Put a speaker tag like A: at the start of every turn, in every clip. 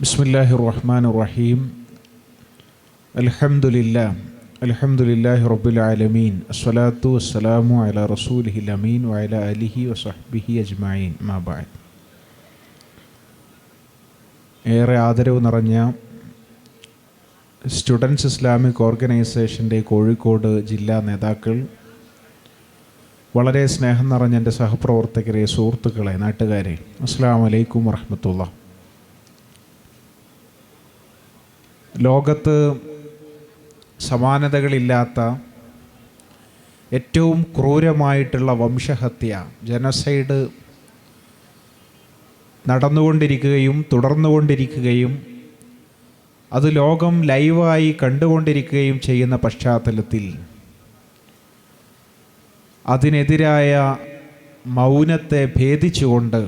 A: ബിസ്മില്ലാഹിർ റഹ്മാനിർ റഹീം. അൽഹംദുലില്ലാഹി റബ്ബിൽ ആലമീൻ. അസ്സലാത്തു വസ്സലാമു അലാ റസൂലിഹിൽ അമീൻ വഅലാ ആലിഹി വസഹ്ബിഹി അജ്മഈൻ. മാ ബഅദ്. ഏറെ ആദരവ് നിറഞ്ഞ സ്റ്റുഡൻസ് ഇസ്ലാമിക് ഓർഗനൈസേഷൻ്റെ കോഴിക്കോട് ജില്ലാ നേതാക്കൾ, വളരെ സ്നേഹം നിറഞ്ഞ എൻ്റെ സഹപ്രവർത്തകരെ, സുഹൃത്തുക്കളെ, നാട്ടുകാരെ, അസ്സലാമു അലൈക്കും വറഹ്മത്തുള്ളാഹി. ലോകത്ത് സമാനതകളില്ലാത്ത ഏറ്റവും ക്രൂരമായിട്ടുള്ള വംശഹത്യ, ജനസൈഡ് നടന്നുകൊണ്ടിരിക്കുകയും തുടർന്നുകൊണ്ടിരിക്കുകയും അത് ലോകം ലൈവായി കണ്ടുകൊണ്ടിരിക്കുകയും ചെയ്യുന്ന പശ്ചാത്തലത്തിൽ അതിനെതിരായ മൗനത്തെ ഭേദിച്ചുകൊണ്ട്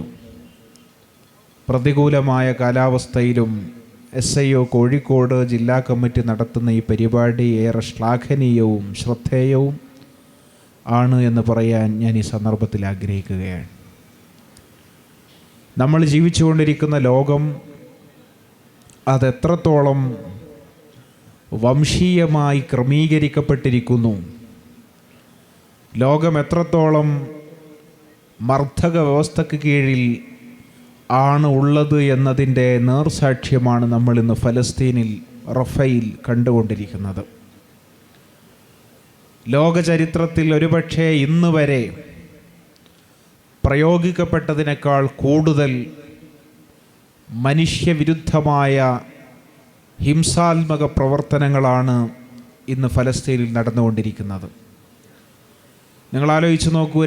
A: പ്രതികൂലമായ കാലാവസ്ഥയിലും SIO കോഴിക്കോട് ജില്ലാ കമ്മിറ്റി നടത്തുന്ന ഈ പരിപാടി ഏറെ ശ്ലാഘനീയവും ശ്രദ്ധേയവും ആണ് എന്ന് പറയാൻ ഞാൻ ഈ സന്ദർഭത്തിൽ ആഗ്രഹിക്കുകയാണ്. നമ്മൾ ജീവിച്ചുകൊണ്ടിരിക്കുന്ന ലോകം അതെത്രത്തോളം വംശീയമായി ക്രമീകരിക്കപ്പെട്ടിരിക്കുന്നു, ലോകം എത്രത്തോളം മർദ്ദക വ്യവസ്ഥയ്ക്ക് കീഴിൽ ആണ് ഉള്ളത് എന്നതിൻ്റെ നേർസാക്ഷ്യമാണ് നമ്മൾ ഇന്ന് ഫലസ്തീനിൽ റഫയിൽ കണ്ടുകൊണ്ടിരിക്കുന്നത്. ലോക ചരിത്രത്തിൽ ഒരുപക്ഷെ ഇന്ന് വരെ പ്രയോഗിക്കപ്പെട്ടതിനേക്കാൾ കൂടുതൽ മനുഷ്യവിരുദ്ധമായ ഹിംസാത്മക പ്രവർത്തനങ്ങളാണ് ഇന്ന് ഫലസ്തീനിൽ നടന്നുകൊണ്ടിരിക്കുന്നത്. നിങ്ങൾ ആലോചിച്ച് നോക്കൂ,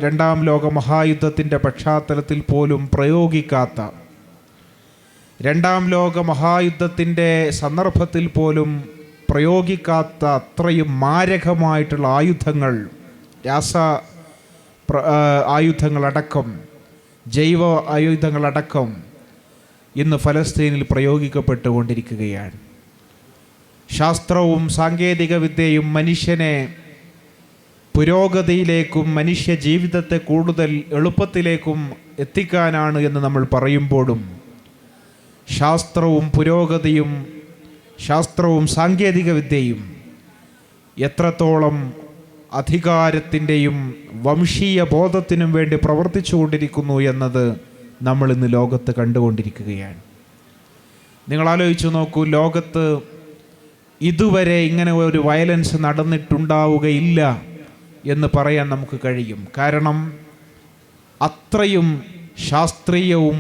A: രണ്ടാം ലോക മഹായുദ്ധത്തിൻ്റെ പശ്ചാത്തലത്തിൽ പോലും പ്രയോഗിക്കാത്ത, രണ്ടാം ലോക മഹായുദ്ധത്തിൻ്റെ സന്ദർഭത്തിൽ പോലും പ്രയോഗിക്കാത്ത അത്രയും മാരകമായിട്ടുള്ള ആയുധങ്ങൾ, ആയുധങ്ങളടക്കം, ജൈവ ആയുധങ്ങളടക്കം ഇന്ന് ഫലസ്തീനിൽ പ്രയോഗിക്കപ്പെട്ടുകൊണ്ടിരിക്കുകയാണ്. ശാസ്ത്രവും സാങ്കേതിക വിദ്യയും മനുഷ്യനെ പുരോഗതിയിലേക്കും മനുഷ്യ ജീവിതത്തെ കൂടുതൽ എളുപ്പത്തിലേക്കും എത്തിക്കാനാണ് എന്ന് നമ്മൾ പറയുമ്പോഴും ശാസ്ത്രവും പുരോഗതിയും ശാസ്ത്രവും സാങ്കേതിക വിദ്യയും എത്രത്തോളം അധികാരത്തിൻ്റെയും വംശീയ ബോധത്തിനും വേണ്ടി പ്രവർത്തിച്ചു കൊണ്ടിരിക്കുന്നു എന്നത് നമ്മൾ ഇന്ന് ലോകത്ത് കണ്ടുകൊണ്ടിരിക്കുകയാണ്. നിങ്ങൾ ആലോചിച്ച് നോക്കൂ, ലോകത്ത് ഇതുവരെ ഇങ്ങനെ ഒരു വയലൻസ് നടന്നിട്ടുണ്ടാവുകയില്ല എന്ന് പറയാൻ നമുക്ക് കഴിയും. കാരണം അത്രയും ശാസ്ത്രീയവും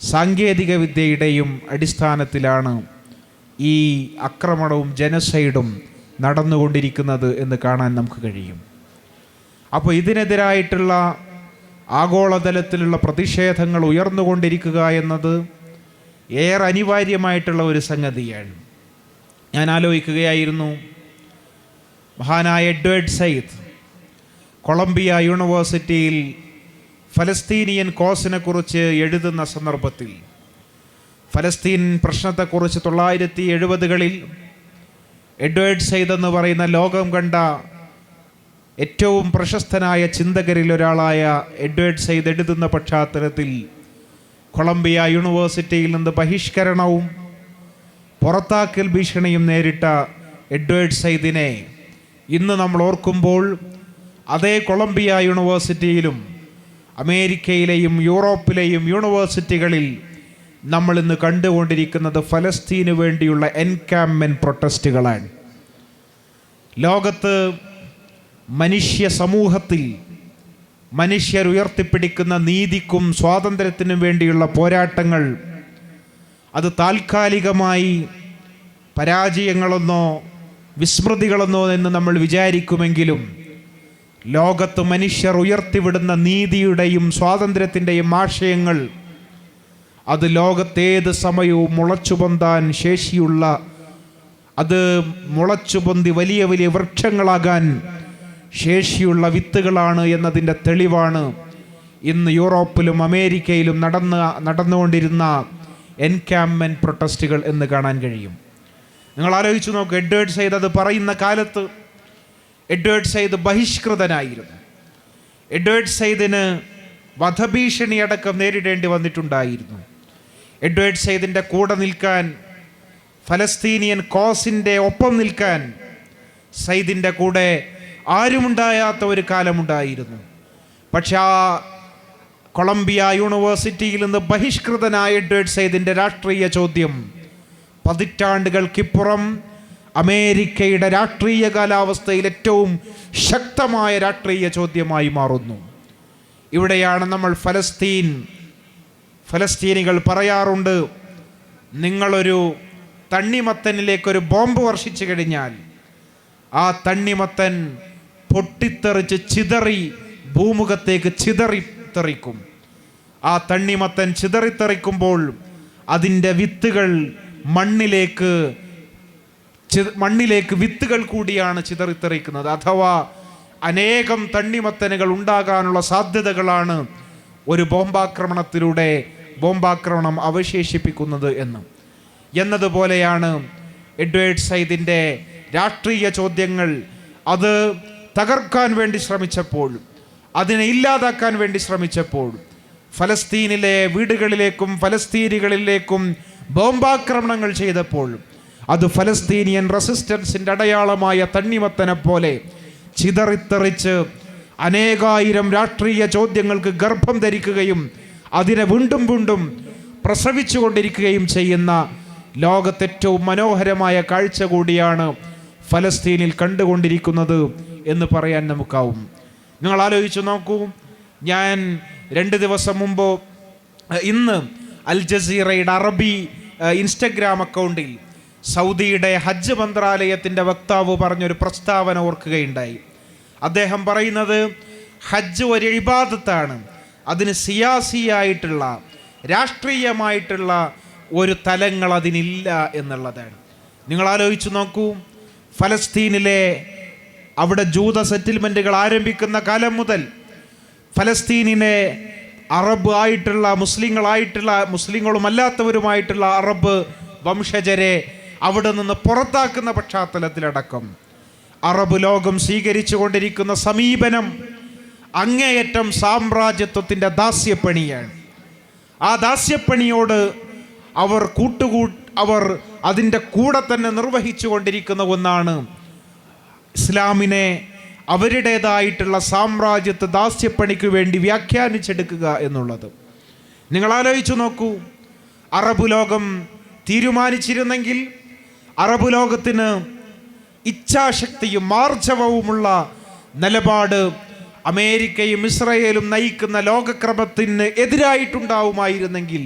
A: സാങ്കേതിക വിദ്യയുടെയും അടിസ്ഥാനത്തിലാണ് ഈ ആക്രമണവും ജനസൈഡും നടന്നുകൊണ്ടിരിക്കുന്നത് എന്ന് കാണാൻ നമുക്ക് കഴിയും. അപ്പോൾ ഇതിനെതിരായിട്ടുള്ള ആഗോളതലത്തിലുള്ള പ്രതിഷേധങ്ങൾ ഉയർന്നുകൊണ്ടിരിക്കുക എന്നത് ഏറെ അനിവാര്യമായിട്ടുള്ള ഒരു സംഗതിയാണ്. ഞാൻ ആലോചിക്കുകയായിരുന്നു, മഹാനായ എഡ്വേർഡ് സയ്യിദ് കൊളംബിയ യൂണിവേഴ്സിറ്റിയിൽ ഫലസ്തീനിയൻ കോസിനെ കുറിച്ച് എഴുതുന്ന സന്ദർഭത്തിൽ ഫലസ്തീൻ പ്രശ്നത്തെക്കുറിച്ച് 1970-കളിൽ എഡ്വേർഡ് സയ്യിദ് എന്ന് പറയുന്ന ലോകം കണ്ട ഏറ്റവും പ്രശസ്തനായ ചിന്തകരിൽ ഒരാളായ എഡ്വേർഡ് സയ്യിദ് എഴുതുന്ന പശ്ചാത്തലത്തിൽ കൊളംബിയ യൂണിവേഴ്സിറ്റിയിൽ നിന്ന് ബഹിഷ്കരണവും പുറത്താക്കൽ ഭീഷണിയും നേരിട്ട എഡ്വേർഡ് സയ്യിദിനെ ഇന്ന് നമ്മൾ ഓർക്കുമ്പോൾ അതേ കൊളംബിയ യൂണിവേഴ്സിറ്റിയിലും അമേരിക്കയിലെയും യൂറോപ്പിലെയും യൂണിവേഴ്സിറ്റികളിൽ നമ്മൾ ഇന്ന് കണ്ടുകൊണ്ടിരിക്കുന്നത് ഫലസ്തീന് വേണ്ടിയുള്ള എൻകാംപ്മെൻറ്റ് പ്രൊട്ടസ്റ്റുകളാണ്. ലോകത്ത് മനുഷ്യ സമൂഹത്തിൽ മനുഷ്യർ ഉയർത്തിപ്പിടിക്കുന്ന നീതിക്കും സ്വാതന്ത്ര്യത്തിനും വേണ്ടിയുള്ള പോരാട്ടങ്ങൾ അത് താൽക്കാലികമായി പരാജയങ്ങളെന്നോ വിസ്മൃതികളെന്നോ എന്ന് നമ്മൾ വിചാരിക്കുമെങ്കിലും ലോകത്ത് മനുഷ്യർ ഉയർത്തിവിടുന്ന നീതിയുടെയും സ്വാതന്ത്ര്യത്തിൻ്റെയും ആശയങ്ങൾ അത് ലോകത്തേത് സമയവും മുളച്ചുപൊന്താൻ ശേഷിയുള്ള, അത് മുളച്ചുപൊന്തി വലിയ വലിയ വൃക്ഷങ്ങളാകാൻ ശേഷിയുള്ള വിത്തുകളാണ് എന്നതിൻ്റെ തെളിവാണ് ഇന്ന് യൂറോപ്പിലും അമേരിക്കയിലും നടന്നുകൊണ്ടിരുന്ന എൻകാംപ്മെൻറ്റ് പ്രൊട്ടസ്റ്റുകൾ എന്ന് കാണാൻ കഴിയും. നിങ്ങൾ ആലോചിച്ച് നോക്ക്, എഡ്വേർഡ് സയ്യിദ് അത് പറയുന്ന കാലത്ത് എഡ്വേർഡ് സയ്യിദ് ബഹിഷ്കൃതനായിരുന്നു. എഡ്വേർഡ് സയ്യിദിന് വധഭീഷണി അടക്കം നേരിടേണ്ടി വന്നിട്ടുണ്ടായിരുന്നു. എഡ്വേർഡ് സെയ്ദിൻ്റെ കൂടെ നിൽക്കാൻ, ഫലസ്തീനിയൻ കോസിൻ്റെ ഒപ്പം നിൽക്കാൻ സെയ്ദിൻ്റെ കൂടെ ആരുമുണ്ടായാത്ത ഒരു കാലമുണ്ടായിരുന്നു. പക്ഷെ ആ കൊളംബിയ യൂണിവേഴ്സിറ്റിയിൽ നിന്ന് ബഹിഷ്കൃതനായ എഡ്വേർഡ് സെയ്ദിൻ്റെ രാഷ്ട്രീയ ചോദ്യം പതിറ്റാണ്ടുകൾക്കിപ്പുറം അമേരിക്കയുടെ രാഷ്ട്രീയ കാലാവസ്ഥയിൽ ഏറ്റവും ശക്തമായ രാഷ്ട്രീയ ചോദ്യമായി മാറുന്നു. ഇവിടെയാണ് നമ്മൾ ഫലസ്തീനികൾ പറയാറുണ്ട്, നിങ്ങളൊരു തണ്ണിമത്തനിലേക്കൊരു ബോംബ് വർഷിച്ചു കഴിഞ്ഞാൽ ആ തണ്ണിമത്തൻ പൊട്ടിത്തെറിച്ച് ചിതറി ഭൂമുഖത്തേക്ക് ചിതറിത്തെറിക്കും. ആ തണ്ണിമത്തൻ ചിതറിത്തെറിക്കുമ്പോൾ അതിൻ്റെ വിത്തുകൾ മണ്ണിലേക്ക് വിത്തുകൾ കൂടിയാണ് ചിതറിത്തെറിക്കുന്നത്. അഥവാ അനേകം തണ്ണിമത്തനുകൾ ഉണ്ടാകാനുള്ള സാധ്യതകളാണ് ഒരു ബോംബാക്രമണം അവശേഷിപ്പിക്കുന്നത് എന്നതുപോലെയാണ് എഡ്വേർഡ് സെയ്ദിൻ്റെ രാഷ്ട്രീയ ചോദ്യങ്ങൾ. അത് തകർക്കാൻ വേണ്ടി ശ്രമിച്ചപ്പോൾ, അതിനെ ഇല്ലാതാക്കാൻ വേണ്ടി ശ്രമിച്ചപ്പോൾ, ഫലസ്തീനിലെ വീടുകളിലേക്കും ഫലസ്തീനികളിലേക്കും ബോംബാക്രമണങ്ങൾ ചെയ്തപ്പോൾ അത് ഫലസ്തീനിയൻ റെസിസ്റ്റൻസിൻ്റെ അടയാളമായ തണ്ണിമത്തനെ പോലെ ചിതറിത്തെറിച്ച് അനേകായിരം രാഷ്ട്രീയ ചോദ്യങ്ങൾക്ക് ഗർഭം ധരിക്കുകയും അതിനെ വീണ്ടും വീണ്ടും പ്രസവിച്ചുകൊണ്ടിരിക്കുകയും ചെയ്യുന്ന ലോകത്തെ ഏറ്റവും മനോഹരമായ കാഴ്ച കൂടിയാണ് ഫലസ്തീനിൽ കണ്ടുകൊണ്ടിരിക്കുന്നത് എന്ന് പറയാൻ നമുക്കാവും. നിങ്ങൾ ആലോചിച്ച് നോക്കൂ, ഞാൻ 2 ദിവസം മുമ്പ് ഇന്ന് അൽ ജസീറയുടെ അറബി ഇൻസ്റ്റഗ്രാം അക്കൗണ്ടിൽ സൗദിയുടെ ഹജ്ജ് മന്ത്രാലയത്തിൻ്റെ വക്താവ് പറഞ്ഞൊരു പ്രസ്താവന ഓർക്കുകയുണ്ടായി. അദ്ദേഹം പറയുന്നത് ഹജ്ജ് ഒരു ഇബാദത്താണ്, അതിന് സിയാസിയായിട്ടുള്ള രാഷ്ട്രീയമായിട്ടുള്ള ഒരു തലങ്ങൾ അതിനില്ല എന്നുള്ളതാണ്. നിങ്ങൾ ആലോചിച്ച് നോക്കൂ, ഫലസ്തീനിലെ അവിടെ ജൂത സെറ്റിൽമെൻറ്റുകൾ ആരംഭിക്കുന്ന കാലം മുതൽ ഫലസ്തീനിനെ അറബ് ആയിട്ടുള്ള മുസ്ലിങ്ങളും അല്ലാത്തവരുമായിട്ടുള്ള അറബ് വംശജരെ അവിടെ നിന്ന് പുറത്താക്കുന്ന പശ്ചാത്തലത്തിലടക്കം അറബ് ലോകം സ്വീകരിച്ചു കൊണ്ടിരിക്കുന്ന സമീപനം അങ്ങേയറ്റം സാമ്രാജ്യത്വത്തിൻ്റെ ദാസ്യപ്പണിയാണ്. ആ ദാസ്യപ്പണിയോട് അവർ അതിൻ്റെ കൂടെ തന്നെ നിർവഹിച്ചു കൊണ്ടിരിക്കുന്ന ഒന്നാണ് ഇസ്ലാമിനെ അവരുടേതായിട്ടുള്ള സാമ്രാജ്യത്വ ദാസ്യപ്പണിക്ക് വേണ്ടി വ്യാഖ്യാനിച്ചെടുക്കുക എന്നുള്ളത്. നിങ്ങൾ ആലോചിച്ചു നോക്കൂ, അറബ് ലോകം തീരുമാനിച്ചിരുന്നെങ്കിൽ അറബ് ലോകത്തിന് ഇച്ഛാശക്തിയും മാർജവവുമുള്ള നിലപാട് അമേരിക്കയും ഇസ്രയേലും നയിക്കുന്ന ലോകക്രമത്തിന് എതിരായിട്ടുണ്ടാവുമായിരുന്നെങ്കിൽ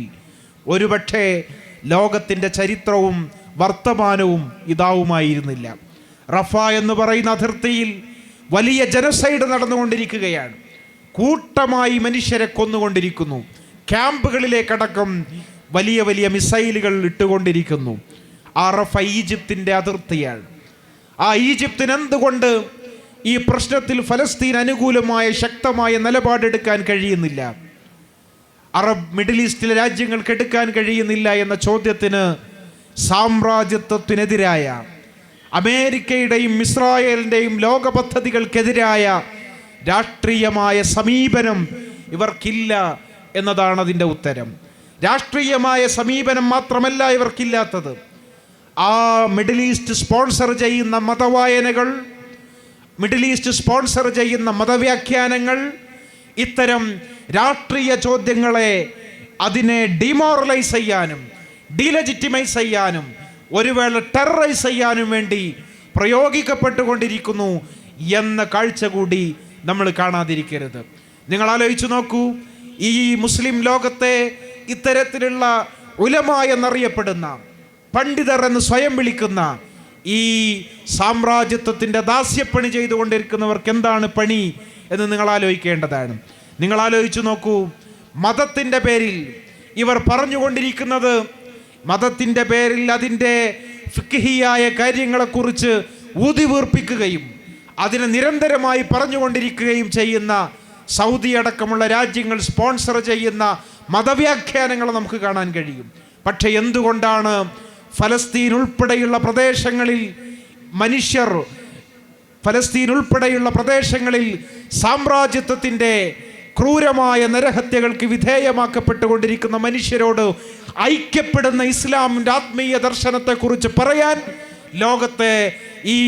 A: ഒരുപക്ഷെ ലോകത്തിൻ്റെ ചരിത്രവും വർത്തമാനവും ഇതാവുമായിരുന്നില്ല. റഫ എന്ന് പറയുന്ന അതിർത്തിയിൽ വലിയ ജനസൈഡ് നടന്നുകൊണ്ടിരിക്കുകയാണ്. കൂട്ടമായി മനുഷ്യരെ കൊന്നുകൊണ്ടിരിക്കുന്നു. ക്യാമ്പുകളിലേക്കടക്കം വലിയ വലിയ മിസൈലുകൾ ഇട്ടുകൊണ്ടിരിക്കുന്നു. ആ റഫ ഈജിപ്തിൻ്റെ അതിർത്തിയാണ്. ആ ഈജിപ്തിന് എന്തുകൊണ്ട് ഈ പ്രശ്നത്തിൽ ഫലസ്തീൻ അനുകൂലമായ ശക്തമായ നിലപാടെടുക്കാൻ കഴിയുന്നില്ല, മിഡിൽ ഈസ്റ്റിലെ രാജ്യങ്ങൾക്ക് എടുക്കാൻ കഴിയുന്നില്ല എന്ന ചോദ്യത്തിന് സാമ്രാജ്യത്വത്തിനെതിരായ അമേരിക്കയുടെയും ഇസ്രായേലിൻ്റെയും ലോക പദ്ധതികൾക്കെതിരായ രാഷ്ട്രീയമായ സമീപനം ഇവർക്കില്ല എന്നതാണ് അതിൻ്റെ ഉത്തരം. രാഷ്ട്രീയമായ സമീപനം മാത്രമല്ല ഇവർക്കില്ലാത്തത്, ആ മിഡിൽ ഈസ്റ്റ് സ്പോൺസർ ചെയ്യുന്ന മതവായനകൾ, മിഡിൽ ഈസ്റ്റ് സ്പോൺസർ ചെയ്യുന്ന മതവ്യാഖ്യാനങ്ങൾ ഇത്തരം രാഷ്ട്രീയ ചോദ്യങ്ങളെ അതിനെ ഡിമോറലൈസ് ചെയ്യാനും ഡീലെജിറ്റിമൈസ് ചെയ്യാനും ഒരു വേള ടെററൈസ് ചെയ്യാനും വേണ്ടി പ്രയോഗിക്കപ്പെട്ടുകൊണ്ടിരിക്കുന്നു എന്ന കാഴ്ച കൂടി നമ്മൾ കാണാതിരിക്കരുത്. നിങ്ങൾ ആലോചിച്ചു നോക്കൂ, ഈ മുസ്ലിം ലോകത്തെ ഇത്തരത്തിലുള്ള ഉലമ എന്നറിയപ്പെടുന്ന പണ്ഡിതർ എന്ന് സ്വയം വിളിക്കുന്ന ഈ സാമ്രാജ്യത്വത്തിൻ്റെ ദാസ്യപ്പണി ചെയ്തുകൊണ്ടിരിക്കുന്നവർക്ക് എന്താണ് പണി എന്ന് നിങ്ങൾ ആലോചിക്കേണ്ടതാണ്. നിങ്ങൾ ആലോചിച്ചു നോക്കൂ, മതത്തിൻ്റെ പേരിൽ ഇവർ പറഞ്ഞുകൊണ്ടിരിക്കുന്നത്, മതത്തിൻ്റെ പേരിൽ അതിൻ്റെ ഫിഖ്ഹിയായ കാര്യങ്ങളെക്കുറിച്ച് ഊതിവീർപ്പിക്കുകയും അതിനെ നിരന്തരമായി പറഞ്ഞുകൊണ്ടിരിക്കുകയും ചെയ്യുന്ന സൗദി അടക്കമുള്ള രാജ്യങ്ങൾ സ്പോൺസർ ചെയ്യുന്ന മതവ്യാഖ്യാനങ്ങൾ നമുക്ക് കാണാൻ കഴിയും. പക്ഷെ എന്തുകൊണ്ടാണ് ഫലസ്തീൻ ഉൾപ്പെടെയുള്ള പ്രദേശങ്ങളിൽ സാമ്രാജ്യത്വത്തിൻ്റെ ക്രൂരമായ നരഹത്യകൾക്ക് വിധേയമാക്കപ്പെട്ടുകൊണ്ടിരിക്കുന്ന മനുഷ്യരോട് ഐക്യപ്പെടുന്ന ഇസ്ലാമിൻ്റെ ആത്മീയ ദർശനത്തെക്കുറിച്ച് പറയാൻ ലോകത്തെ ഈ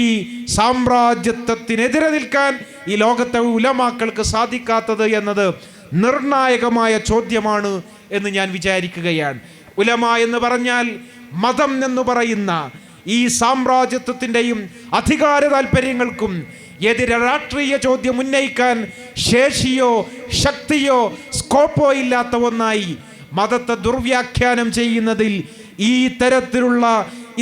A: സാമ്രാജ്യത്വത്തിനെതിരെ നിൽക്കാൻ ഈ ലോകത്തെ ഉലമാക്കൾക്ക് സാധിക്കാത്തത് എന്നത് നിർണായകമായ ചോദ്യമാണ് എന്ന് ഞാൻ വിചാരിക്കുകയാണ്. ഉലമ എന്ന് പറഞ്ഞാൽ മതം എന്ന് പറയുന്ന ഈ സാമ്രാജ്യത്വത്തിൻ്റെയും അധികാര താല്പര്യങ്ങൾക്കും എതിരെ രാഷ്ട്രീയ ചോദ്യം ഉന്നയിക്കാൻ ശേഷിയോ ശക്തിയോ സ്കോപ്പോ ഇല്ലാത്ത ഒന്നായി മതത്തെ ദുർവ്യാഖ്യാനം ചെയ്യുന്നതിൽ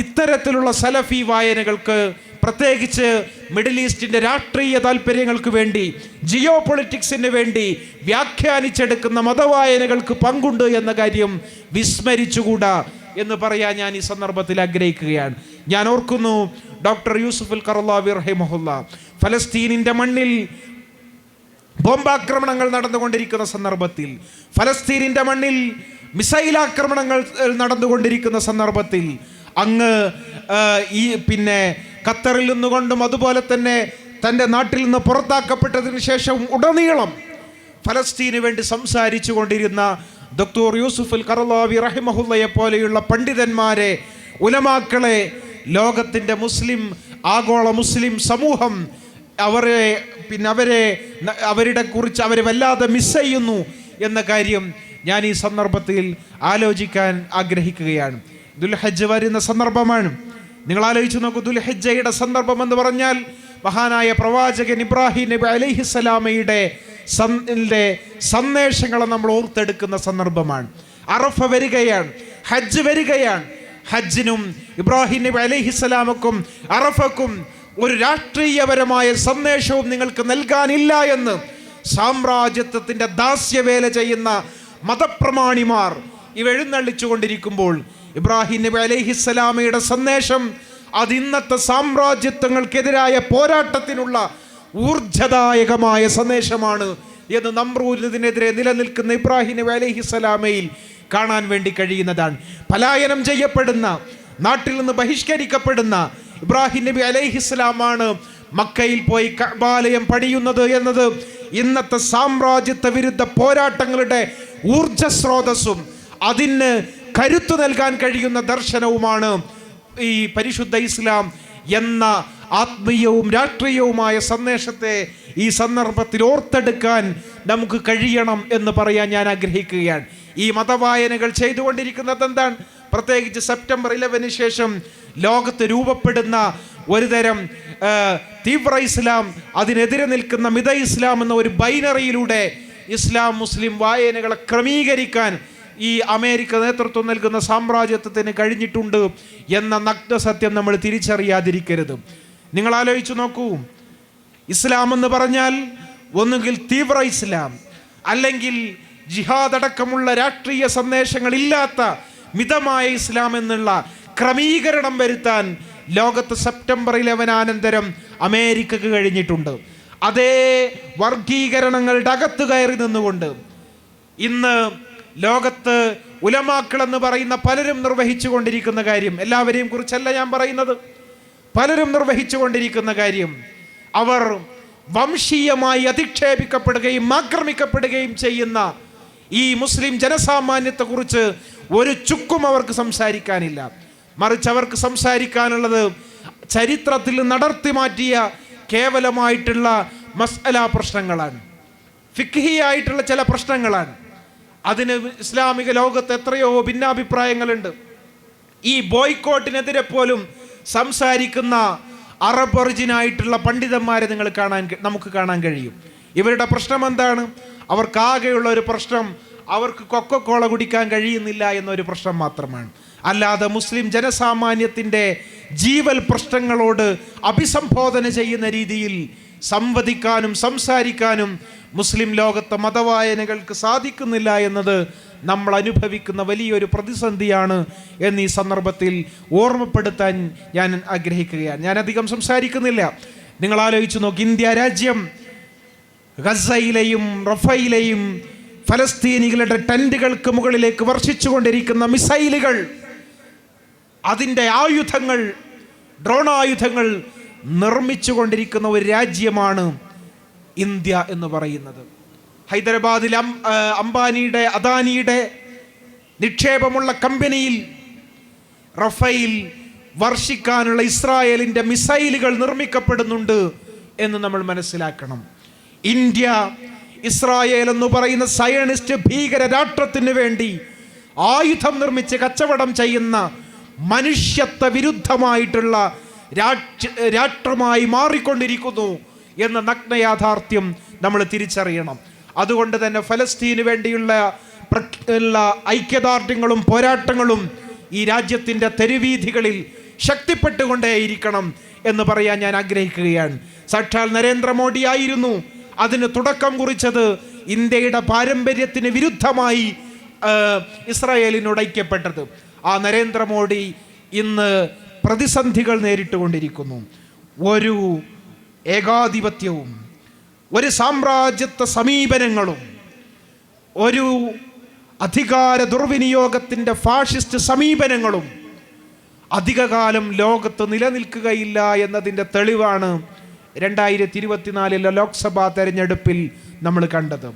A: ഇത്തരത്തിലുള്ള സലഫി വായനകൾക്ക്, പ്രത്യേകിച്ച് മിഡിൽ ഈസ്റ്റിൻ്റെ രാഷ്ട്രീയ താല്പര്യങ്ങൾക്ക് വേണ്ടി, ജിയോ പൊളിറ്റിക്സിന് വേണ്ടി വ്യാഖ്യാനിച്ചെടുക്കുന്ന മതവായനകൾക്ക് പങ്കുണ്ട് എന്ന കാര്യം വിസ്മരിച്ചുകൂടാ എന്ന് പറയാൻ ഞാൻ ഈ സന്ദർഭത്തിൽ ആഗ്രഹിക്കുകയാണ്. ഞാൻ ഓർക്കുന്നു ഡോക്ടർ യൂസുഫുൽ ഖറളാവി റഹിമഹുല്ല ഫലസ്തീനിൻ്റെ മണ്ണിൽ ബോംബാക്രമണങ്ങൾ നടന്നുകൊണ്ടിരിക്കുന്ന സന്ദർഭത്തിൽ, ഫലസ്തീനിൻ്റെ മണ്ണിൽ മിസൈൽ ആക്രമണങ്ങൾ നടന്നുകൊണ്ടിരിക്കുന്ന സന്ദർഭത്തിൽ അങ്ങ് ഖത്തറിൽ നിന്നുകൊണ്ടും അതുപോലെ തന്നെ തൻ്റെ നാട്ടിൽ നിന്ന് പുറത്താക്കപ്പെട്ടതിന് ശേഷം ഉടനീളം ഫലസ്തീന് വേണ്ടി സംസാരിച്ചു കൊണ്ടിരുന്ന ഡോക്ടർ യൂസുഫുൽ ഖറളാവി റഹിമഹുല്ലയെ പോലെയുള്ള പണ്ഡിതന്മാരെ, ഉലമാക്കളെ ലോകത്തിൻ്റെ ആഗോള മുസ്ലിം സമൂഹം അവരെ വല്ലാതെ മിസ് ചെയ്യുന്നു എന്ന കാര്യം ഞാൻ ഈ സന്ദർഭത്തിൽ ആലോചിക്കാൻ ആഗ്രഹിക്കുകയാണ്. ദുൽഹജ്ജ് വരുന്ന സന്ദർഭമാണ്. നിങ്ങൾ ആലോചിച്ച് നോക്കൂ, ദുൽഹജ്ജയുടെ സന്ദർഭം എന്ന് പറഞ്ഞാൽ മഹാനായ പ്രവാചകൻ ഇബ്രാഹിം നബി അലൈഹിസ്സലാമയുടെ സന്ദേശങ്ങളെ നമ്മൾ ഓർത്തെടുക്കുന്ന സന്ദർഭമാണ്. അറഫ വരികയാണ്, ഹജ്ജ് വരികയാണ്. ഹജ്ജിനും ഇബ്രാഹിം നബി അലൈഹിസ്സലാമക്കും അറഫക്കും ഒരു രാഷ്ട്രീയപരമായ സന്ദേശവും നിങ്ങൾക്ക് നൽകാനില്ല എന്ന് സാമ്രാജ്യത്വത്തിൻ്റെ ദാസ്യവേല ചെയ്യുന്ന മതപ്രമാണിമാർ എഴുന്നള്ളിച്ചു കൊണ്ടിരിക്കുമ്പോൾ ഇബ്രാഹിം നബി അലൈഹിസ്സലാമയുടെ സന്ദേശം അത് ഇന്നത്തെ സാമ്രാജ്യത്വങ്ങൾക്കെതിരായ പോരാട്ടത്തിനുള്ള ഊർജദായകമായ സന്ദേശമാണ് എന്ന് നമ്രൂദിനെതിരെ നിലനിൽക്കുന്ന ഇബ്രാഹിം നബി അലൈഹിസ്സലാമയിൽ കാണാൻ വേണ്ടി കഴിയുന്നതാണ്. പലായനം ചെയ്യപ്പെടുന്ന, നാട്ടിൽ നിന്ന് ബഹിഷ്കരിക്കപ്പെടുന്ന ഇബ്രാഹിം നബി അലൈഹിസ്സലാമാണ് മക്കയിൽ പോയി കഅബാലയം പണിയുന്നത് എന്നത് ഇന്നത്തെ സാമ്രാജ്യത്വ വിരുദ്ധ പോരാട്ടങ്ങളുടെ ഊർജസ്രോതസ്സും അതിന് കരുത്തു നൽകാൻ കഴിയുന്ന ദർശനവുമാണ് ഈ പരിശുദ്ധ ഇസ്ലാം എന്ന ആത്മീയവും രാഷ്ട്രീയവുമായ സന്ദേശത്തെ ഈ സന്ദർഭത്തിൽ ഓർത്തെടുക്കാൻ നമുക്ക് കഴിയണം എന്ന് പറയാൻ ഞാൻ ആഗ്രഹിക്കുകയാണ്. ഈ മതവായനകൾ ചെയ്തുകൊണ്ടിരിക്കുന്നത് എന്താണ്? പ്രത്യേകിച്ച് സെപ്റ്റംബർ 11 ശേഷം ലോകത്ത് രൂപപ്പെടുന്ന ഒരുതരം തീവ്ര ഇസ്ലാം, അതിനെതിരെ നിൽക്കുന്ന മിത ഇസ്ലാം എന്ന ഒരു ബൈനറിയിലൂടെ ഇസ്ലാം മുസ്ലിം വായനകളെ ക്രമീകരിക്കാൻ ഈ അമേരിക്ക നേതൃത്വം നൽകുന്ന സാമ്രാജ്യത്വത്തിന് കഴിഞ്ഞിട്ടുണ്ട് എന്ന നഗ്നസത്യം നമ്മൾ തിരിച്ചറിയാതിരിക്കരുത്. നിങ്ങൾ ആലോചിച്ചു നോക്കൂ, ഇസ്ലാം എന്ന് പറഞ്ഞാൽ ഒന്നുകിൽ തീവ്ര ഇസ്ലാം, അല്ലെങ്കിൽ ജിഹാദ് അടക്കമുള്ള രാഷ്ട്രീയ സന്ദേശങ്ങളില്ലാത്ത മിതമായ ഇസ്ലാം എന്നുള്ള ക്രമീകരണം വരുത്താൻ ലോകത്ത് സെപ്റ്റംബർ 11 അനന്തരം അമേരിക്കക്ക് കഴിഞ്ഞിട്ടുണ്ട്. അതേ വർഗീകരണങ്ങളുടെ അകത്ത് കയറി നിന്നുകൊണ്ട് ഇന്ന് ലോകത്ത് ഉലമാക്കൾ എന്ന് പറയുന്ന പലരും നിർവഹിച്ചു കൊണ്ടിരിക്കുന്ന കാര്യം, എല്ലാവരെയും കുറിച്ചല്ല ഞാൻ പറയുന്നത്, പലരും നിർവഹിച്ചു കൊണ്ടിരിക്കുന്ന കാര്യം, അവർ വംശീയമായി അധിക്ഷേപിക്കപ്പെടുകയും ആക്രമിക്കപ്പെടുകയും ചെയ്യുന്ന ഈ മുസ്ലിം ജനസാമാന്യത്തെക്കുറിച്ച് ഒരു ചുക്കും അവർക്ക് സംസാരിക്കാനില്ല. മറിച്ച് അവർക്ക് സംസാരിക്കാനുള്ളത് ചരിത്രത്തിൽ നടത്തി മാറ്റിയ കേവലമായിട്ടുള്ള മസ്അല പ്രശ്നങ്ങളാണ്, ഫിഖ്ഹിയായിട്ടുള്ള ചില പ്രശ്നങ്ങളാണ്. അതിന് ഇസ്ലാമിക ലോകത്ത് എത്രയോ ഭിന്നാഭിപ്രായങ്ങളുണ്ട്. ഈ ബോയ്ക്കോട്ടിനെതിരെ പോലും സംസാരിക്കുന്ന അറബ് ഒറിജിനായിട്ടുള്ള പണ്ഡിതന്മാരെ നമുക്ക് കാണാൻ കഴിയും. ഇവരുടെ പ്രശ്നം എന്താണ്? അവർക്കാകെയുള്ള ഒരു പ്രശ്നം അവർക്ക് കൊക്കക്കോള കുടിക്കാൻ കഴിയുന്നില്ല എന്നൊരു പ്രശ്നം മാത്രമാണ്. അല്ലാതെ മുസ്ലിം ജനസാമാന്യത്തിൻ്റെ ജീവൽ പ്രശ്നങ്ങളോട് അഭിസംബോധന ചെയ്യുന്ന രീതിയിൽ സംവദിക്കാനും സംസാരിക്കാനും മുസ്ലിം ലോകത്തെ മതവായനകൾക്ക് സാധിക്കുന്നില്ല എന്നത് നമ്മൾ അനുഭവിക്കുന്ന വലിയൊരു പ്രതിസന്ധിയാണ് എന്ന് ഈ സന്ദർഭത്തിൽ ഓർമ്മപ്പെടുത്താൻ ഞാൻ ആഗ്രഹിക്കുകയാണ്. ഞാൻ അധികം സംസാരിക്കുന്നില്ല. നിങ്ങൾ ആലോചിച്ച് നോക്കി, ഇന്ത്യ രാജ്യം ഗസയിലെയും റഫയിലെയും ഫലസ്തീനികളുടെ ടെന്റുകൾക്ക് മുകളിലേക്ക് വർഷിച്ചുകൊണ്ടിരിക്കുന്ന മിസൈലുകൾ, അതിൻ്റെ ആയുധങ്ങൾ, ഡ്രോണായുധങ്ങൾ നിർമ്മിച്ചുകൊണ്ടിരിക്കുന്ന ഒരു രാജ്യമാണ് ഇന്ത്യ എന്ന് പറയുന്നത്. ഹൈദരാബാദിൽ അംബാനിയുടെ, അദാനിയുടെ നിക്ഷേപമുള്ള കമ്പനിയിൽ റഫേൽ വർഷിക്കാനുള്ള ഇസ്രായേലിൻ്റെ മിസൈലുകൾ നിർമ്മിക്കപ്പെടുന്നുണ്ട് എന്ന് നമ്മൾ മനസ്സിലാക്കണം. ഇന്ത്യ ഇസ്രായേൽ എന്ന് പറയുന്ന സയനിസ്റ്റ് ഭീകര രാഷ്ട്രത്തിന് വേണ്ടി ആയുധം നിർമ്മിച്ച് കച്ചവടം ചെയ്യുന്ന മനുഷ്യത്വ വിരുദ്ധമായിട്ടുള്ള രാഷ്ട്രമായി മാറിക്കൊണ്ടിരിക്കുന്നു എന്ന നഗ്നയാഥാർത്ഥ്യം നമ്മൾ തിരിച്ചറിയണം. അതുകൊണ്ട് തന്നെ ഫലസ്തീന് വേണ്ടിയുള്ള ഐക്യദാർഢ്യങ്ങളും പോരാട്ടങ്ങളും ഈ രാജ്യത്തിൻ്റെ തെരുവീഥികളിൽ ശക്തിപ്പെട്ടുകൊണ്ടേയിരിക്കണം എന്ന് പറയാൻ ഞാൻ ആഗ്രഹിക്കുകയാണ്. സാക്ഷാൽ നരേന്ദ്രമോദി ആയിരുന്നു അതിന് തുടക്കം കുറിച്ചത്. ഇന്ത്യയുടെ പാരമ്പര്യത്തിന് വിരുദ്ധമായി ഇസ്രായേലിനോട് ഐക്യപ്പെട്ടത്. ആ നരേന്ദ്രമോദി ഇന്ന് പ്രതിസന്ധികൾ നേരിട്ടുകൊണ്ടിരിക്കുന്നു. ഒരു ഏകാധിപത്യവും ഒരു സാമ്രാജ്യത്വ സമീപനങ്ങളും ഒരു അധികാര ദുർവിനിയോഗത്തിൻ്റെ ഫാഷിസ്റ്റ് സമീപനങ്ങളും അധികകാലം ലോകത്ത് നിലനിൽക്കുകയില്ല എന്നതിൻ്റെ തെളിവാണ് 2024 ലോക്സഭാ തെരഞ്ഞെടുപ്പിൽ നമ്മൾ കണ്ടത്.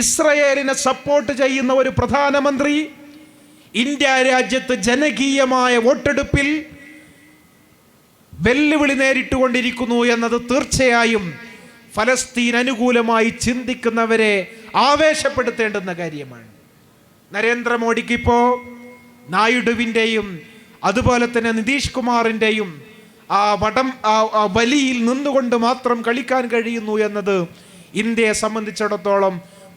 A: ഇസ്രയേലിനെ സപ്പോർട്ട് ചെയ്യുന്ന ഒരു പ്രധാനമന്ത്രി ഇന്ത്യ രാജ്യത്ത് ജനകീയമായ വോട്ടെടുപ്പിൽ വെല്ലുവിളി നേരിട്ടുകൊണ്ടിരിക്കുന്നു എന്നത് തീർച്ചയായും ഫലസ്തീൻ അനുകൂലമായി ചിന്തിക്കുന്നവരെ ആവേശപ്പെടുത്തേണ്ടുന്ന കാര്യമാണ്. നരേന്ദ്രമോദിക്ക് ഇപ്പോൾ നായിഡുവിൻ്റെയും അതുപോലെ തന്നെ നിതീഷ് കുമാറിൻ്റെയും ആ വലിയിൽ നിന്നുകൊണ്ട് മാത്രം കളിക്കാൻ കഴിയുന്നു എന്നത് ഇന്ത്യയെ സംബന്ധിച്ചിടത്തോളം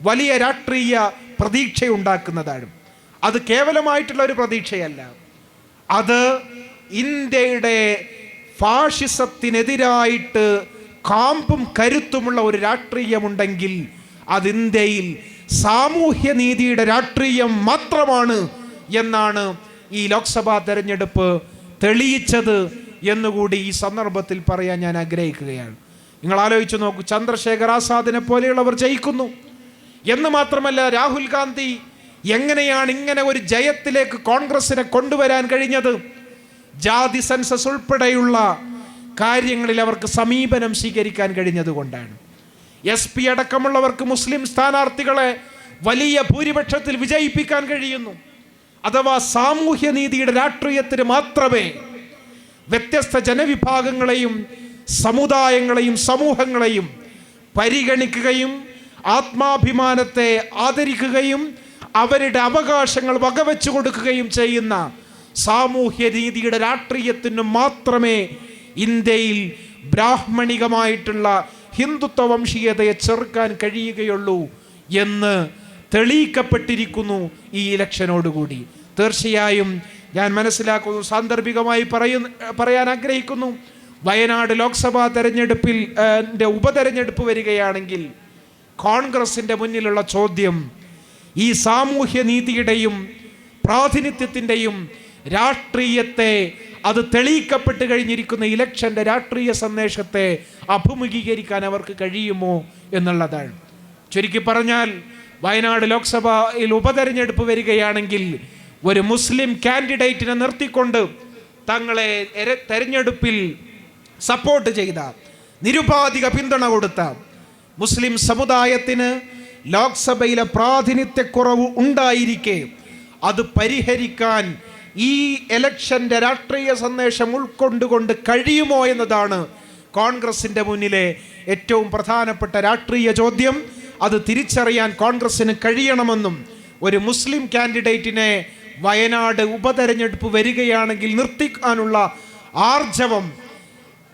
A: വലിയ രാഷ്ട്രീയ പ്രതീക്ഷയുണ്ടാക്കുന്നതാണ്. അത് കേവലമായിട്ടുള്ള ഒരു പ്രതീക്ഷയല്ല, അത് ഇന്ത്യയുടെ ഫാഷിസത്തിനെതിരായിട്ട് കാമ്പും കരുത്തുമുള്ള ഒരു രാഷ്ട്രീയമുണ്ടെങ്കിൽ അത് ഇന്ത്യയിൽ സാമൂഹ്യനീതിയുടെ രാഷ്ട്രീയം മാത്രമാണ് എന്നാണ് ഈ ലോക്സഭാ തെരഞ്ഞെടുപ്പ് തെളിയിച്ചത് എന്നുകൂടി ഈ സന്ദർഭത്തിൽ പറയാൻ ഞാൻ ആഗ്രഹിക്കുകയാണ്. നിങ്ങൾ ആലോചിച്ച് നോക്കൂ, ചന്ദ്രശേഖർ ആസാദിനെ പോലെയുള്ളവർ ജയിക്കുന്നു എന്ന് മാത്രമല്ല, രാഹുൽ ഗാന്ധി എങ്ങനെയാണ് ഇങ്ങനെ ഒരു ജയത്തിലേക്ക് കോൺഗ്രസിനെ കൊണ്ടുവരാൻ കഴിഞ്ഞത്? ജാതി സെൻസസ് ഉൾപ്പെടെയുള്ള കാര്യങ്ങളിൽ അവർക്ക് സമീപനം സ്വീകരിക്കാൻ കഴിഞ്ഞത് കൊണ്ടാണ്. SP അടക്കമുള്ളവർക്ക് മുസ്ലിം സ്ഥാനാർത്ഥികളെ വലിയ ഭൂരിപക്ഷത്തിൽ വിജയിപ്പിക്കാൻ കഴിയുന്നു. അഥവാ സാമൂഹ്യനീതിയുടെ രാഷ്ട്രീയത്തിന് മാത്രമേ വ്യത്യസ്ത ജനവിഭാഗങ്ങളെയും സമുദായങ്ങളെയും സമൂഹങ്ങളെയും പരിഗണിക്കുകയും ആത്മാഭിമാനത്തെ ആദരിക്കുകയും അവരുടെ അവകാശങ്ങൾ വകവെച്ചു കൊടുക്കുകയും ചെയ്യുന്ന സാമൂഹ്യനീതിയുടെ രാഷ്ട്രീയത്തിന് മാത്രമേ ഇന്ത്യയിൽ ബ്രാഹ്മണികമായിട്ടുള്ള ഹിന്ദുത്വ വംശീയതയെ ചെറുക്കാൻ കഴിയുകയുള്ളൂ എന്ന് തെളിയിക്കപ്പെട്ടിരിക്കുന്നു ഈ ഇലക്ഷനോടുകൂടി. തീർച്ചയായും ഞാൻ മനസ്സിലാക്കുന്നു, സാന്ദർഭികമായി പറയാൻ ആഗ്രഹിക്കുന്നു, വയനാട് ലോക്സഭാ തെരഞ്ഞെടുപ്പിൽ ഉപതെരഞ്ഞെടുപ്പ് വരികയാണെങ്കിൽ കോൺഗ്രസിൻ്റെ മുന്നിലുള്ള ചോദ്യം ഈ സാമൂഹ്യനീതിയുടെയും പ്രാതിനിധ്യത്തിൻ്റെയും രാഷ്ട്രീയത്തെ, അത് തെളിയിക്കപ്പെട്ട് കഴിഞ്ഞിരിക്കുന്ന ഇലക്ഷൻ്റെ രാഷ്ട്രീയ സന്ദേശത്തെ അഭിമുഖീകരിക്കാൻ അവർക്ക് കഴിയുമോ എന്നുള്ളതാണ്. ചുരുക്കി പറഞ്ഞാൽ, വയനാട് ലോക്സഭയിൽ ഉപതെരഞ്ഞെടുപ്പ് വരികയാണെങ്കിൽ ഒരു മുസ്ലിം കാൻഡിഡേറ്റിനെ നിർത്തിക്കൊണ്ട് തങ്ങളെ തെരഞ്ഞെടുപ്പിൽ സപ്പോർട്ട് ചെയ്ത, നിരുപാധിക പിന്തുണ കൊടുത്ത മുസ്ലിം സമുദായത്തിന് ലോക്സഭയിലെ പ്രാതിനിധ്യക്കുറവ് ഉണ്ടായിരിക്കെ അത് പരിഹരിക്കാൻ ഈ ഇലക്ഷൻ്റെ രാഷ്ട്രീയ സന്ദേശം ഉൾക്കൊണ്ടുകൊണ്ട് കഴിയുമോ എന്നതാണ് കോൺഗ്രസിൻ്റെ മുന്നിലെ ഏറ്റവും പ്രധാനപ്പെട്ട രാഷ്ട്രീയ ചോദ്യം. അത് തിരിച്ചറിയാൻ കോൺഗ്രസിന് കഴിയണമെന്നും ഒരു മുസ്ലിം കാൻഡിഡേറ്റിനെ വയനാട് ഉപതെരഞ്ഞെടുപ്പ് വരികയാണെങ്കിൽ നിർത്തിക്കാനുള്ള ആർജവം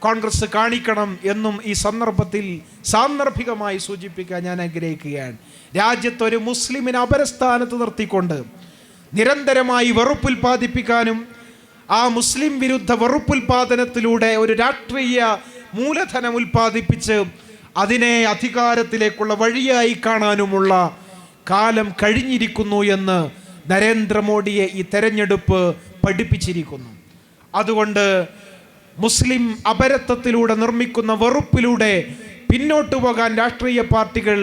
A: കോൺഗ്രസ് കാണിക്കണം എന്നും ഈ സന്ദർഭത്തിൽ സാന്ദർഭികമായി സൂചിപ്പിക്കാൻ ഞാൻ ആഗ്രഹിക്കുകയാണ്. രാജ്യത്തൊരു മുസ്ലിമിനെ അപരസ്ഥാനത്ത് നിർത്തിക്കൊണ്ട് നിരന്തരമായി വെറുപ്പുൽപാദിപ്പിക്കാനും ആ മുസ്ലിം വിരുദ്ധ വെറുപ്പുൽപാദനത്തിലൂടെ ഒരു രാഷ്ട്രീയ മൂലധനം ഉൽപ്പാദിപ്പിച്ച് അതിനെ അധികാരത്തിലേക്കുള്ള വഴിയായി കാണാനുമുള്ള കാലം കഴിഞ്ഞിരിക്കുന്നു എന്ന് നരേന്ദ്രമോദിയെ ഈ തെരഞ്ഞെടുപ്പ് പഠിപ്പിച്ചിരിക്കുന്നു. അതുകൊണ്ട് മുസ്ലിം അപരത്വത്തിലൂടെ നിർമ്മിക്കുന്ന വെറുപ്പിലൂടെ പിന്നോട്ട് പോകാൻ രാഷ്ട്രീയ പാർട്ടികൾ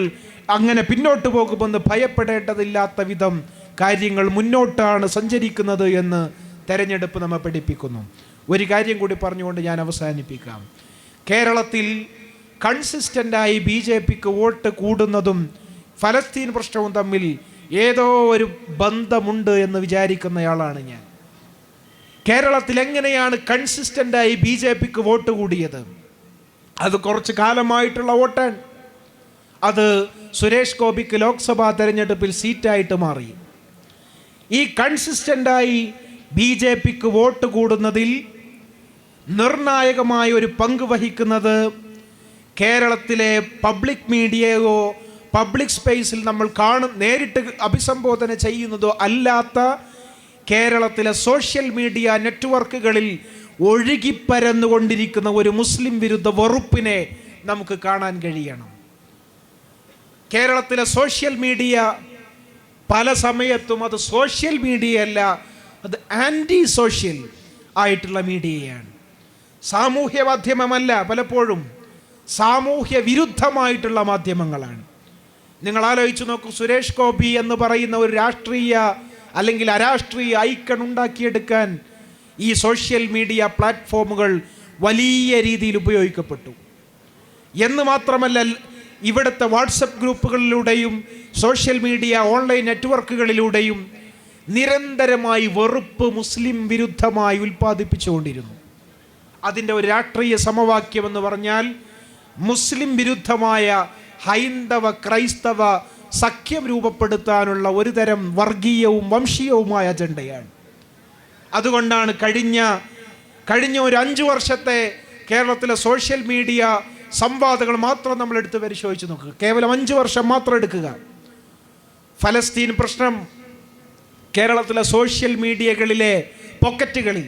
A: അങ്ങനെ പിന്നോട്ട് പോകുമെന്ന് ഭയപ്പെടേണ്ടതില്ലാത്ത വിധം കാര്യങ്ങൾ മുന്നോട്ടാണ് സഞ്ചരിക്കുന്നത് എന്ന് തെരഞ്ഞെടുപ്പ് നമ്മെ പഠിപ്പിക്കുന്നു. ഒരു കാര്യം കൂടി പറഞ്ഞുകൊണ്ട് ഞാൻ അവസാനിപ്പിക്കാം. കേരളത്തിൽ കൺസിസ്റ്റൻ്റായി BJPക്ക് വോട്ട് കൂടുന്നതും ഫലസ്തീൻ പ്രശ്നവും തമ്മിൽ ഏതോ ഒരു ബന്ധമുണ്ട് എന്ന് വിചാരിക്കുന്നയാളാണ് ഞാൻ. കേരളത്തിൽ എങ്ങനെയാണ് കൺസിസ്റ്റൻ്റായി BJPക്ക് വോട്ട് കൂടിയത്? അത് കുറച്ച് കാലമായിട്ടുള്ള വോട്ടാണ്. അത് സുരേഷ് ഗോപിക്ക് ലോക്സഭാ തെരഞ്ഞെടുപ്പിൽ സീറ്റായിട്ട് മാറി. ഈ കൺസിസ്റ്റൻ്റായി BJPക്ക് വോട്ട് കൂടുന്നതിൽ നിർണായകമായ ഒരു പങ്ക് വഹിക്കുന്നത് കേരളത്തിലെ പബ്ലിക് മീഡിയയോ പബ്ലിക് സ്പേസിൽ നമ്മൾ നേരിട്ട് അഭിസംബോധന ചെയ്യുന്നതോ അല്ലാത്ത കേരളത്തിലെ സോഷ്യൽ മീഡിയ നെറ്റ്വർക്കുകളിൽ ഒഴുകിപ്പരന്നുകൊണ്ടിരിക്കുന്ന ഒരു മുസ്ലിം വിരുദ്ധ വെറുപ്പിനെ നമുക്ക് കാണാൻ കഴിയണം. കേരളത്തിലെ സോഷ്യൽ മീഡിയ പല സമയത്തും അത് സോഷ്യൽ മീഡിയ അല്ല, അത് ആൻറ്റി സോഷ്യൽ ആയിട്ടുള്ള മീഡിയയാണ്. സാമൂഹ്യ മാധ്യമമല്ല, പലപ്പോഴും സാമൂഹ്യ വിരുദ്ധമായിട്ടുള്ള മാധ്യമങ്ങളാണ്. നിങ്ങൾ ആലോചിച്ച് നോക്കൂ, സുരേഷ് ഗോപി എന്ന് പറയുന്ന ഒരു രാഷ്ട്രീയ അല്ലെങ്കിൽ അരാഷ്ട്രീയ ഐക്കൺ ഉണ്ടാക്കിയെടുക്കാൻ ഈ സോഷ്യൽ മീഡിയ പ്ലാറ്റ്ഫോമുകൾ വലിയ രീതിയിൽ ഉപയോഗിക്കപ്പെട്ടു എന്ന് മാത്രമല്ല, ഇവിടുത്തെ വാട്സപ്പ് ഗ്രൂപ്പുകളിലൂടെയും സോഷ്യൽ മീഡിയ ഓൺലൈൻ നെറ്റ്വർക്കുകളിലൂടെയും നിരന്തരമായി വെറുപ്പ് മുസ്ലിം വിരുദ്ധമായി ഉൽപ്പാദിപ്പിച്ചുകൊണ്ടിരുന്നു. അതിൻ്റെ ഒരു രാഷ്ട്രീയ സമവാക്യം എന്ന് പറഞ്ഞാൽ മുസ്ലിം വിരുദ്ധമായ ഹൈന്ദവ ക്രൈസ്തവ സഖ്യം രൂപപ്പെടുത്താനുള്ള ഒരു തരം വർഗീയവും വംശീയവുമായ അജണ്ടയാണ്. അതുകൊണ്ടാണ് കഴിഞ്ഞ ഒരു 5 വർഷത്തെ കേരളത്തിലെ സോഷ്യൽ മീഡിയ സംവാദങ്ങൾ മാത്രം നമ്മൾ എടുത്ത് പരിശോധിച്ച് നോക്കുക. കേവലം 5 വർഷം മാത്രം എടുക്കുക. ഫലസ്തീൻ പ്രശ്നം കേരളത്തിലെ സോഷ്യൽ മീഡിയകളിലെ പോക്കറ്റുകളിൽ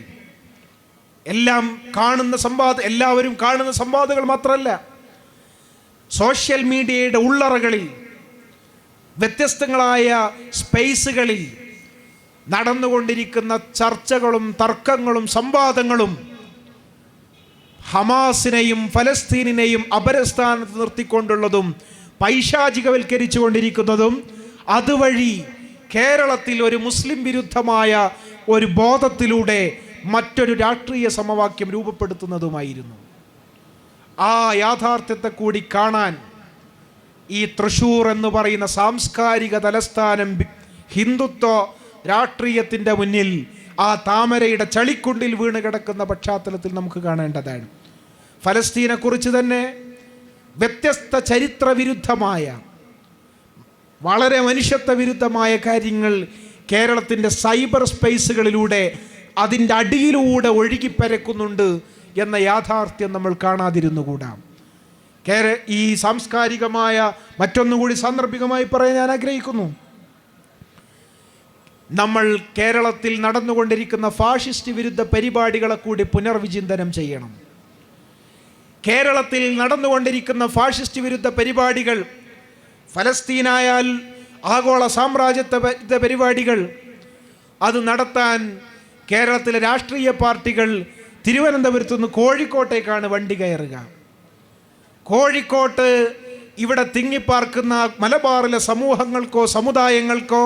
A: എല്ലാവരും കാണുന്ന സംവാദങ്ങൾ മാത്രമല്ല, സോഷ്യൽ മീഡിയയുടെ ഉള്ളറകളിൽ വ്യത്യസ്തങ്ങളായ സ്പേസുകളിൽ നടന്നുകൊണ്ടിരിക്കുന്ന ചർച്ചകളും തർക്കങ്ങളും സംവാദങ്ങളും ഹമാസിനെയും ഫലസ്തീനിനെയും അപരസ്ഥാനത്ത് നിർത്തിക്കൊണ്ടുള്ളതും പൈശാചികവൽക്കരിച്ചു കൊണ്ടിരിക്കുന്നതും അതുവഴി കേരളത്തിൽ ഒരു മുസ്ലിം വിരുദ്ധമായ ഒരു ബോധത്തിലൂടെ മറ്റൊരു രാഷ്ട്രീയ സമവാക്യം രൂപപ്പെടുത്തുന്നതുമായിരുന്നു. ആ യാഥാർത്ഥ്യത്തെ കൂടി കാണാൻ ഈ തൃശ്ശൂർ എന്ന് പറയുന്ന സാംസ്കാരിക തലസ്ഥാനം ഹിന്ദുത്വ രാഷ്ട്രീയത്തിൻ്റെ മുന്നിൽ ആ താമരയുടെ ചളിക്കുണ്ടിൽ വീണ് കിടക്കുന്ന പശ്ചാത്തലത്തിൽ നമുക്ക് കാണേണ്ടതാണ്. ഫലസ്തീനെക്കുറിച്ച് തന്നെ വ്യത്യസ്ത ചരിത്ര വിരുദ്ധമായ വളരെ മനുഷ്യത്വ വിരുദ്ധമായ കാര്യങ്ങൾ കേരളത്തിൻ്റെ സൈബർ സ്പേസുകളിലൂടെ അതിൻ്റെ അടിയിലൂടെ ഒഴുകിപ്പരക്കുന്നുണ്ട് എന്ന യാഥാർത്ഥ്യം നമ്മൾ കാണാതിരുന്നുകൂടാ. ഈ സാംസ്കാരികമായ മറ്റൊന്നുകൂടി സാന്ദർഭികമായി പറയാൻ ഞാൻ ആഗ്രഹിക്കുന്നു. നമ്മൾ കേരളത്തിൽ നടന്നുകൊണ്ടിരിക്കുന്ന ഫാഷിസ്റ്റ് വിരുദ്ധ പരിപാടികളെ കൂടി പുനർവിചിന്തനം ചെയ്യണം. കേരളത്തിൽ നടന്നുകൊണ്ടിരിക്കുന്ന ഫാഷിസ്റ്റ് വിരുദ്ധ പരിപാടികൾ, ഫലസ്തീനായാൽ ആഗോള സാമ്രാജ്യത്വ പരിപാടികൾ, അത് നടത്താൻ കേരളത്തിലെ രാഷ്ട്രീയ പാർട്ടികൾ തിരുവനന്തപുരത്ത് നിന്ന് കോഴിക്കോട്ടേക്കാണ് വണ്ടി കയറുക. കോഴിക്കോട്ട് ഇവിടെ തിങ്ങിപ്പാർക്കുന്ന മലബാറിലെ സമൂഹങ്ങൾക്കോ സമുദായങ്ങൾക്കോ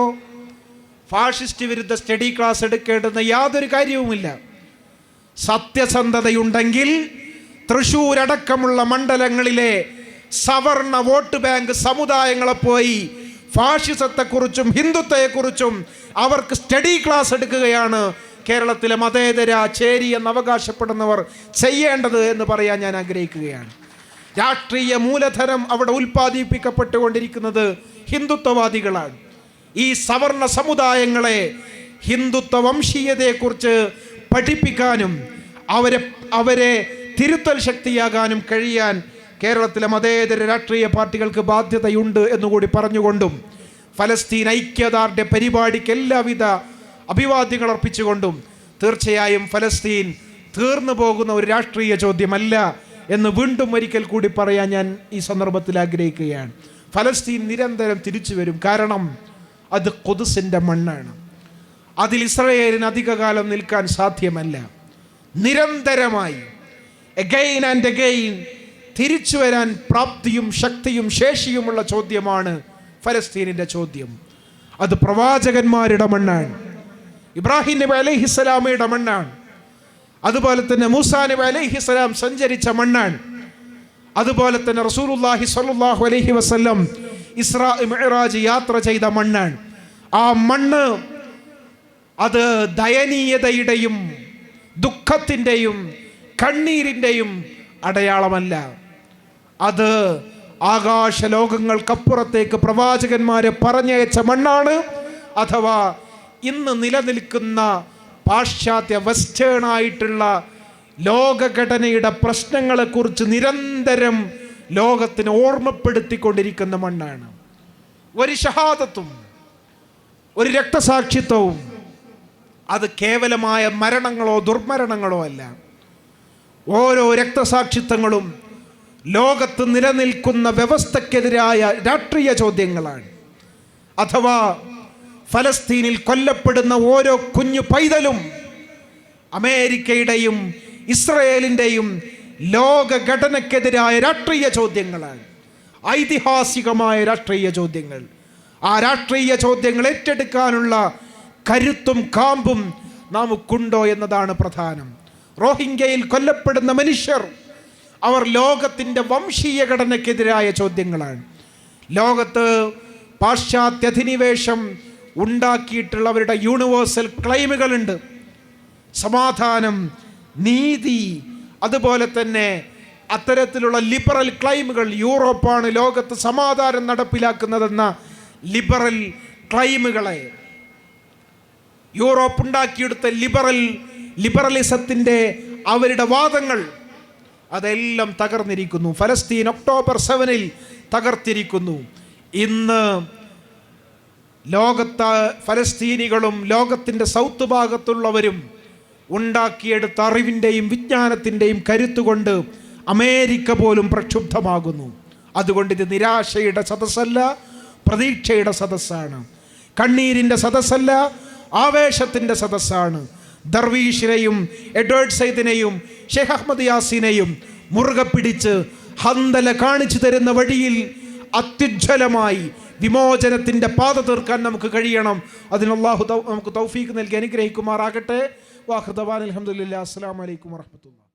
A: ഫാഷിസ്റ്റ് വിരുദ്ധ സ്റ്റഡി ക്ലാസ് എടുക്കേണ്ടുന്ന യാതൊരു കാര്യവുമില്ല. സത്യസന്ധതയുണ്ടെങ്കിൽ തൃശ്ശൂരടക്കമുള്ള മണ്ഡലങ്ങളിലെ സവർണ വോട്ട് ബാങ്ക് സമുദായങ്ങളെ പോയി ഫാഷിസത്തെക്കുറിച്ചും ഹിന്ദുത്വത്തെക്കുറിച്ചും അവർക്ക് സ്റ്റഡി ക്ലാസ് എടുക്കുകയാണ് കേരളത്തിലെ മതേതര ചേരി എന്ന് അവകാശപ്പെടുന്നവർ ചെയ്യേണ്ടത് എന്ന് പറയാൻ ഞാൻ ആഗ്രഹിക്കുകയാണ്. രാഷ്ട്രീയ മൂലധനം അവിടെ ഉൽപ്പാദിപ്പിക്കപ്പെട്ടുകൊണ്ടിരിക്കുന്നത് ഹിന്ദുത്വവാദികളാണ്. ഈ സവർണ സമുദായങ്ങളെ ഹിന്ദുത്വ വംശീയതയെക്കുറിച്ച് പഠിപ്പിക്കാനും അവരെ തിരുത്തൽ ശക്തിയാകാനും കഴിയാൻ കേരളത്തിലെ മതേതര രാഷ്ട്രീയ പാർട്ടികൾക്ക് ബാധ്യതയുണ്ട് എന്നുകൂടി പറഞ്ഞുകൊണ്ടും ഫലസ്തീൻ ഐക്യദാർഢ്യ പരിപാടിക്ക് എല്ലാവിധ അഭിവാദ്യങ്ങൾ അർപ്പിച്ചുകൊണ്ടും തീർച്ചയായും ഫലസ്തീൻ തീർന്നു പോകുന്ന ഒരു രാഷ്ട്രീയ ചോദ്യമല്ല എന്ന് വീണ്ടും ഒരിക്കൽ കൂടി പറയാൻ ഞാൻ ഈ സന്ദർഭത്തിൽ ആഗ്രഹിക്കുകയാണ്. ഫലസ്തീൻ നിരന്തരം തിരിച്ചു വരും. കാരണം അത് ഖുദ്സിൻ്റെ മണ്ണാണ്. അതിൽ ഇസ്രായേലിന് അധികകാലം നിൽക്കാൻ സാധ്യമല്ല. നിരന്തരമായി അഗൈൻ ആൻഡ് അഗൈൻ തിരിച്ചു വരാൻ പ്രാപ്തിയും ശക്തിയും ശേഷിയുമുള്ള ചോദ്യമാണ് ഫലസ്തീനിൻ്റെ ചോദ്യം. അത് പ്രവാചകന്മാരുടെ മണ്ണാണ്. ഇബ്രാഹിം നബി അലൈഹിസ്സലാമയുടെ മണ്ണാണ്. അതുപോലെ തന്നെ മൂസാ നബി അലൈഹിസ്സലാം സഞ്ചരിച്ച മണ്ണാണ്. അതുപോലെ തന്നെ റസൂലുള്ളാഹി സ്വല്ലല്ലാഹു അലൈഹി വസല്ലം ഇസ്രാ മിഅ്റാജ് യാത്ര ചെയ്ത മണ്ണാണ്. ആ മണ്ണ് അത് ദയനീയതയുടെയും ദുഃഖത്തിൻ്റെയും കണ്ണീരിൻ്റെയും അടയാളമല്ല. അത് ആകാശലോകങ്ങൾക്കപ്പുറത്തേക്ക് പ്രവാചകന്മാരെ പറഞ്ഞയച്ച മണ്ണാണ്. അഥവാ ഇന്ന് നിലനിൽക്കുന്ന പാശ്ചാത്യ വെസ്റ്റേൺ ആയിട്ടുള്ള ലോകഘടനയുടെ പ്രശ്നങ്ങളെക്കുറിച്ച് നിരന്തരം ലോകത്തിന് ഓർമ്മപ്പെടുത്തിക്കൊണ്ടിരിക്കുന്ന മണ്ണാണ്. ഒരു ഷഹാദത്തും ഒരു രക്തസാക്ഷിത്വവും അത് കേവലമായ മരണങ്ങളോ ദുർമരണങ്ങളോ അല്ല. ഓരോ രക്തസാക്ഷിത്വങ്ങളും ലോകത്ത് നിലനിൽക്കുന്ന വ്യവസ്ഥക്കെതിരായ രാഷ്ട്രീയ ചോദ്യങ്ങളാണ്. അഥവാ ഫലസ്തീനിൽ കൊല്ലപ്പെടുന്ന ഓരോ കുഞ്ഞു പൈതലും അമേരിക്കയുടെയും ഇസ്രയേലിൻ്റെയും ലോകഘടനക്കെതിരായ രാഷ്ട്രീയ ചോദ്യങ്ങളാണ്, ഐതിഹാസികമായ രാഷ്ട്രീയ ചോദ്യങ്ങൾ. ആ രാഷ്ട്രീയ ചോദ്യങ്ങൾ ഏറ്റെടുക്കാനുള്ള കരുത്തും കാമ്പും നമുക്കുണ്ടോ എന്നതാണ് പ്രധാനം. റോഹിംഗ്യയിൽ കൊല്ലപ്പെടുന്ന മനുഷ്യർ അവർ ലോകത്തിൻ്റെ വംശീയ ഘടനയ്ക്കെതിരായ ചോദ്യങ്ങളാണ്. ലോകത്ത് പാശ്ചാത്യ അധിനിവേശം ഉണ്ടാക്കിയിട്ടുള്ളവരുടെ യൂണിവേഴ്സൽ ക്ലെയിമുകളുണ്ട്. സമാധാനം, നീതി, അതുപോലെ തന്നെ അത്തരത്തിലുള്ള ലിബറൽ ക്ലെയിമുകൾ. യൂറോപ്പാണ് ലോകത്ത് സമാധാനം നടപ്പിലാക്കുന്നതെന്ന ലിബറൽ ക്ലെയിമുകളെ, യൂറോപ്പ് ഉണ്ടാക്കിയെടുത്ത ലിബറലിസത്തിൻ്റെ അവരുടെ വാദങ്ങൾ അതെല്ലാം തകർന്നിരിക്കുന്നു. ഫലസ്തീൻ ഒക്ടോബർ 7 തകർത്തിരിക്കുന്നു. ഇന്ന് ലോകത്ത് ഫലസ്തീനികളും ലോകത്തിൻ്റെ സൗത്ത് ഭാഗത്തുള്ളവരും ഉണ്ടാക്കിയെടുത്ത അറിവിൻ്റെയും വിജ്ഞാനത്തിൻ്റെയും കരുത്തുകൊണ്ട് അമേരിക്ക പോലും പ്രക്ഷുബ്ധമാകുന്നു. അതുകൊണ്ട് ഇത് നിരാശയുടെ സദസ്സല്ല, പ്രതീക്ഷയുടെ സദസ്സാണ്. കണ്ണീരിൻ്റെ സദസ്സല്ല, ആവേശത്തിൻ്റെ സദസ്സാണ്. ദർവീഷിനെയും എഡ്വേർഡ് സയ്യിദിനെയും ഷെയ്ഖ് അഹമ്മദ് യാസീനെയും മുറുകെ പിടിച്ച് ഹന്തല കാണിച്ചു തരുന്ന വഴിയിൽ അത്യുജ്വലമായി വിമോചനത്തിൻ്റെ പാത തീർക്കാൻ നമുക്ക് കഴിയണം. അതിന് അല്ലാഹു നമുക്ക് തൗഫീഖ് നൽകി അനുഗ്രഹിക്കുമാറാകട്ടെ. വാഖിർ ദഅ്വാനാ അൽഹംദുലില്ലാഹി. അസ്സലാമു അലൈക്കും വറഹ്മത്തുള്ളാഹി.